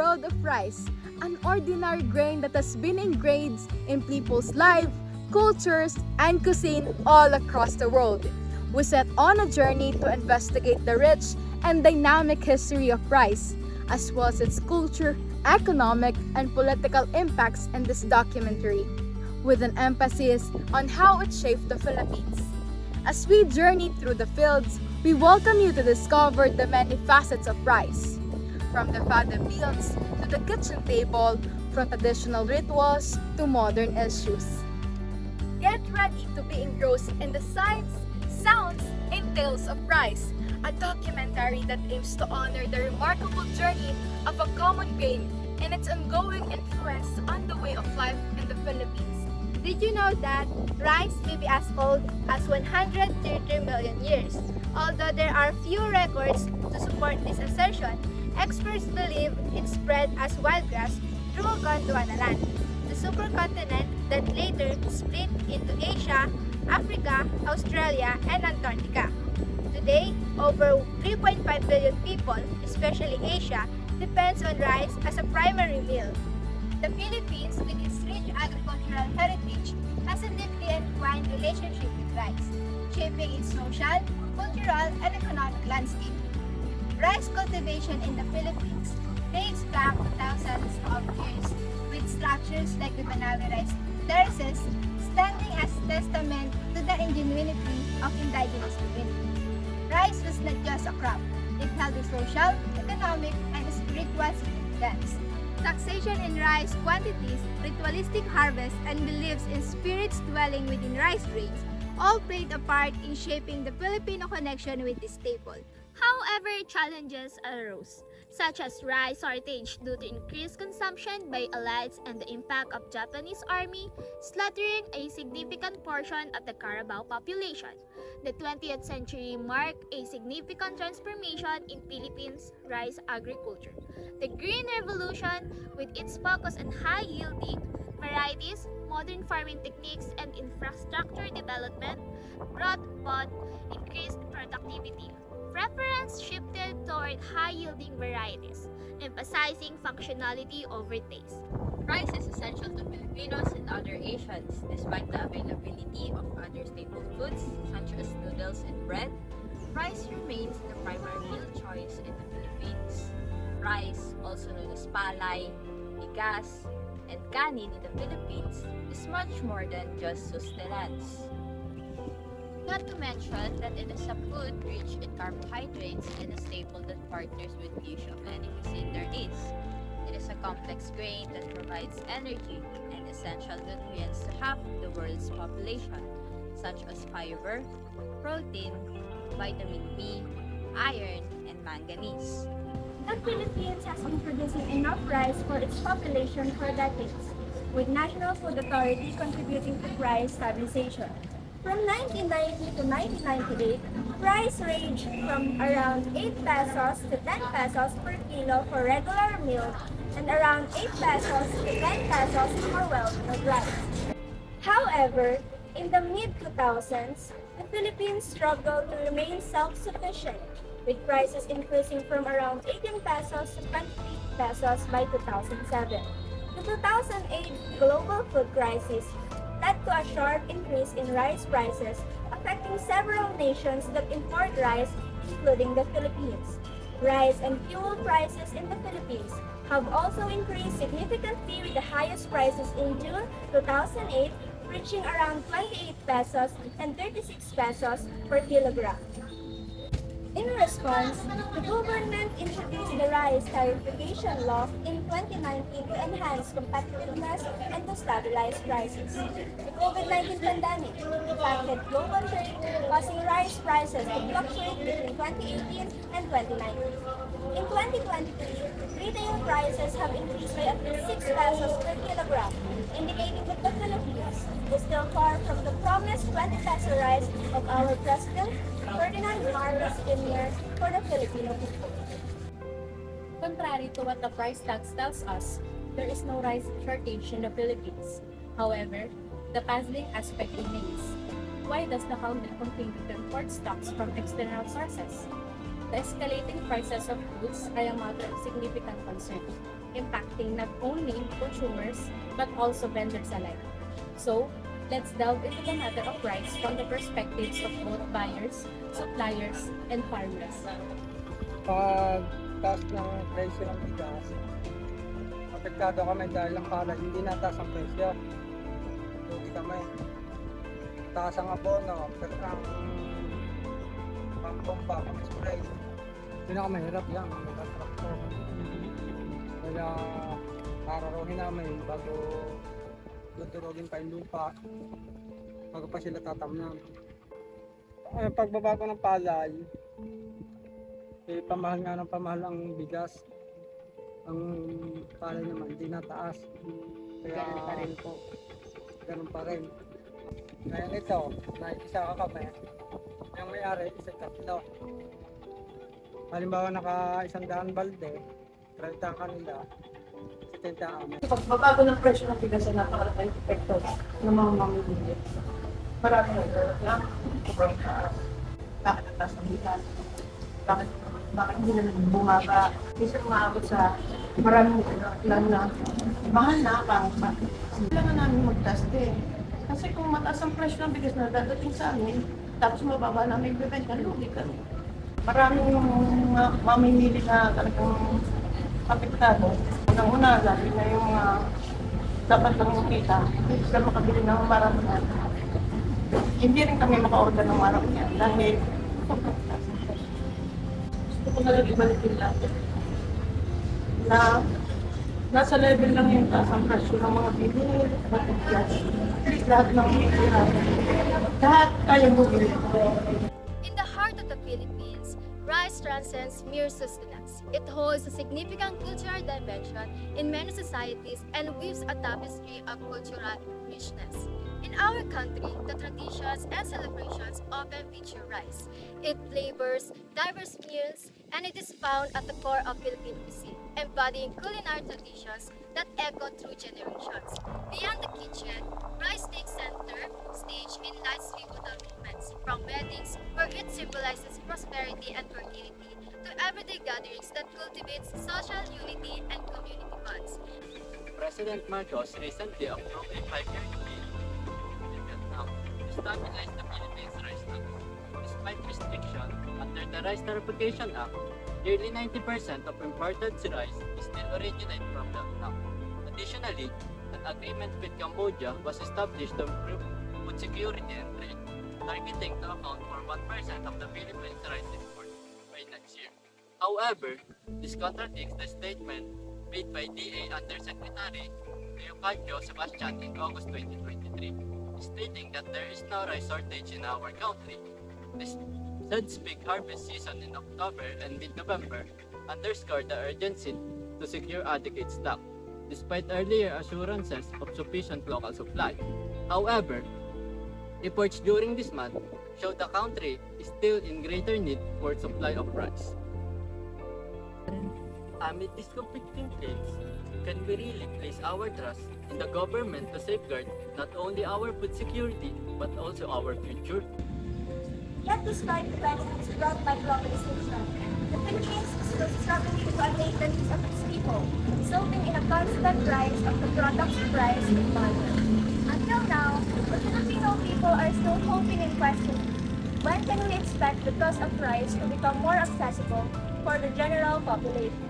world of rice, an ordinary grain that has been ingrained in people's lives, cultures, and cuisine all across the world. We set on a journey to investigate the rich and dynamic history of rice, as well as its culture, economic, and political impacts in this documentary, with an emphasis on how it shaped the Philippines. As we journey through the fields, we welcome you to discover the many facets of rice, from the fada fields to the kitchen table, from traditional rituals to modern issues. Get ready to be engrossed in the sights, sounds, and tales of rice, a documentary that aims to honor the remarkable journey of a common grain and its ongoing influence on the way of life in the Philippines. Did you know that rice may be as old as 130 million years? Although there are few records to support this assertion, experts believe it spread as wildgrass through Gondwana land, the supercontinent that later split into Asia, Africa, Australia, and Antarctica. Today, over 3.5 billion people, especially Asia, depends on rice as a primary meal. The Philippines, with its rich agricultural heritage, has a deeply entwined relationship with rice, shaping its social, cultural, and economic landscape. Rice cultivation in the Philippines dates back thousands of years, with structures like the Banawe rice terraces standing as testament to the ingenuity of indigenous communities. Rice was not just a crop, it held a social, economic, and spiritual significance. Taxation in rice quantities, ritualistic harvest, and beliefs in spirits dwelling within rice grains all played a part in shaping the Filipino connection with this staple. However, challenges arose, such as rice shortage due to increased consumption by elites and the impact of Japanese army slaughtering a significant portion of the Carabao population. The 20th century marked a significant transformation in Philippines' rice agriculture. The Green Revolution, with its focus on high-yielding varieties, modern farming techniques, and infrastructure development, brought both increased productivity. Preference shifted toward high-yielding varieties, emphasizing functionality over taste. Rice is essential to Filipinos and other Asians, despite the availability of other staple foods such as noodles and bread. Rice remains the primary meal choice in the Philippines. Rice, also known as palay, bigas, and kanin in the Philippines, is much more than just sustenance. Not to mention that it is a food rich in carbohydrates and a staple that partners with huge of any cuisine there is. It is a complex grain that provides energy and essential nutrients to half of the world's population, such as fiber, protein, vitamin B, iron, and manganese. The Philippines has been producing enough rice for its population for decades, with National Food Authority contributing to price stabilization. From 1990 to 1998, price ranged from around 8 pesos to 10 pesos per kilo for regular milk and around 8 pesos to 10 pesos for well-milled rice. However, in the mid-2000s, the Philippines struggled to remain self-sufficient, with prices increasing from around 18 pesos to 28 pesos by 2007. The 2008 global food crisis led to a sharp increase in rice prices, affecting several nations that import rice, including the Philippines. Rice and fuel prices in the Philippines have also increased significantly, with the highest prices in June 2008 reaching around 28 pesos and 36 pesos per kilogram. In response, the government introduced the rice tariffication law in 2019 to enhance competitiveness and to stabilize prices. The COVID-19 pandemic impacted global trade, causing rice prices to fluctuate between 2018 and 2019. In 2023, retail prices have increased by at least 6 pesos per kilogram, indicating that the Philippines is still far from the promised 20 peso rice of our President Ferdinand Marcos Jr. for the Filipino people. Contrary to what the price tags tells us, there is no rice shortage in the Philippines. However, the puzzling aspect remains. Why does the government continue to import stocks from external sources? The escalating prices of goods are a matter of significant concern. impacting not only consumers but also vendors alike. So, let's delve into the matter of rice from the perspectives of both buyers, suppliers, and farmers. Pag taas ng presyo ng bigas, apektado kami dahil ang palay hindi nataas ang presyo. Lugi kami. Taas ang abono, pero ang pambomba, ang spray. Pinakamahirap yan, ang mga traktor. Kaya araw-araw namin bago tuturugin pa yung lupa, bago pa sila tatamnan. Ang pagbabago ng palay, pamahal nga ng pamahal ang bigas. Ang palay naman, hindi nataas. Kaya ganun pa rin po. Ganun pa rin. Ngayon ito, naikisa ka kami. Yung may-ari, isa tatlo. Halimbawa naka 100 balde, 30 ang kanila, 70 ang amin. Pagbabago ng presyo ng bigas ay napakalaking epekto ng mga mamimili. Maraming naglalaglang, sobrang taas. Bakit ang taas ng bigas? Bakit hindi na bumaba? Minsan umaabot sa maraming lalo na mahal na pang kailangan namin magtaas din. Kasi kung mataas ang presyo ng bigas na dadating sa amin, tapos mababa namin ibibenta, lugi kami. Maraming mamimili na talagang apektado. Unang-una, lalo na yung dapat lang makita, hindi sila makabili ng marami yan. Hindi rin kami maka-order ng marami yan dahil gusto ko na lang ibalik yung lahat na nasa level lang yung taas ang presyo ng mga bibili, matigas. At least lahat ng bibili lahat kayang bumili. In the heart of the Philippines, rice transcends mere sustenance. It holds a significant cultural dimension in many societies and weaves a tapestry of cultural richness. In our country, the traditions and celebrations often feature rice. It flavors diverse meals, and it is found at the core of Philippine cuisine, embodying culinary traditions that echo through generations. Beyond the kitchen, rice takes center stage in life's pivotal moments, from weddings, where it symbolizes prosperity and fertility, to everyday gatherings that cultivate social unity and community bonds. President Marcos recently approved a 5-year bill in Vietnam to stabilize the Philippines rice tax. Despite restriction under the Rice Tariffication Act, nearly 90% of imported rice still originate from Vietnam. Additionally, an agreement with Cambodia was established to improve food security and trade, targeting to account for 1% of the Philippines rice export by next year. However, this contradicts the statement made by DA Undersecretary Leocadio Sebastian in August 2023, stating that there is no rice shortage in our country. This said peak harvest season in October and mid-November underscored the urgency to secure adequate stock, despite earlier assurances of sufficient local supply. However, reports during this month show the country is still in greater need for supply of rice. Amid these conflicting claims, can we really place our trust in the government to safeguard not only our food security but also our future? Yet despite the benefits brought by globalization, the Philippines is still struggling to attain the needs of its people, resulting in a constant rise of the product's price and value. Until now, the Filipino people are still hoping and questioning, when can we expect the cost of rice to become more accessible for the general population?